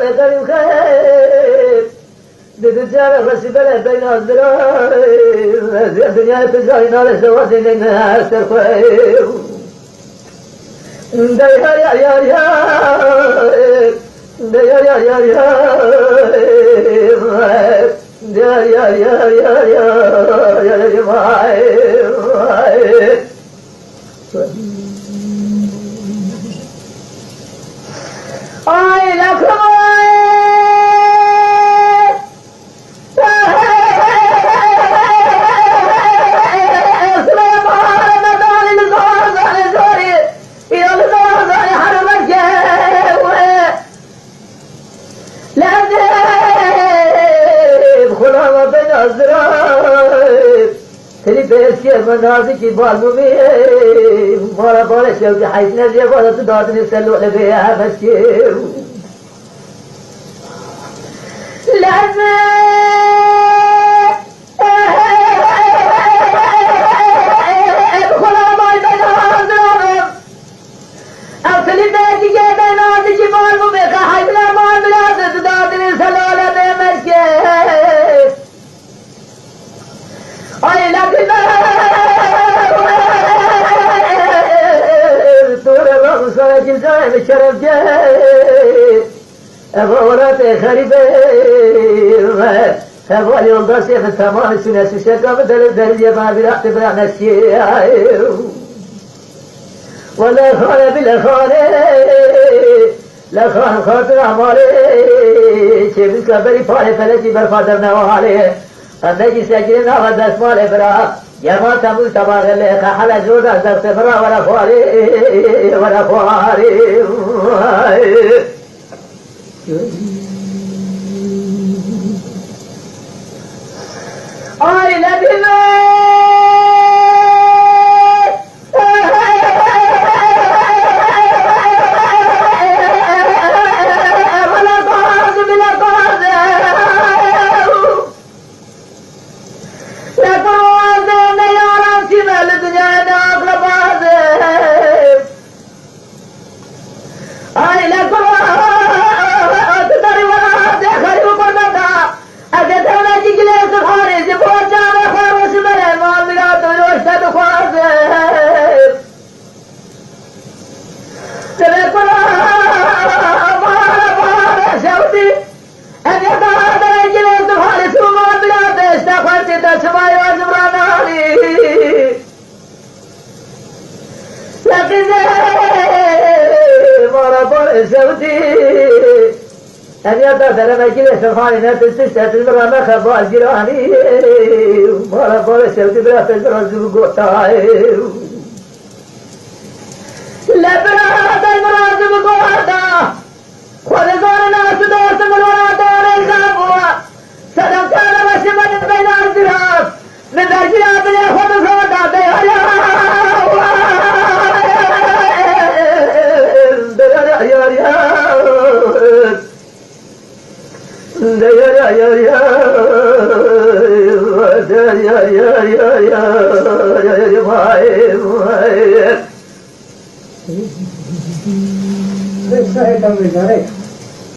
قريب خير بدجال رسبله بين الذراع الدنيا تجاري نال سواسي لنا سرخير ديا يا يا يا ديا يا يا يا ديا يا يا يا يا يا ay lakmay Telefon manazı ki balmumi mara bara şevki haytine diye vardı dağdını sello le be havesi lazım kolamay ben hazırım telefon ki manazı ki balmumi haytine manazı dağdını sello le be merkez ay lakın sana kimseye bir şeref gel Evalat-ı haribe Eval yolda seyfi tamam sünesi şekamı deli yema bir akti bırakmesi Ve la khane bile khane La khane khatır amali Çeviz kaberi pare feleci berfadır nevali Anneki secrin ağa desmale bırak يا تموت تبارك حلا جودا تغفر ولا خواري ولا خواري اي لبنا زودي أن يتذر مجلس سبحانه نفسه ستمر مخبى الجيراني مرة مرة زودي بلا تزر الزبقوتاي لا بلا تزر الزبقوتا خذ زور الناس دوس من وراء دور الخابوة صدق كان وشمن بين الزراف من الجراب يأخذ صوتا بيهلا Saya tahu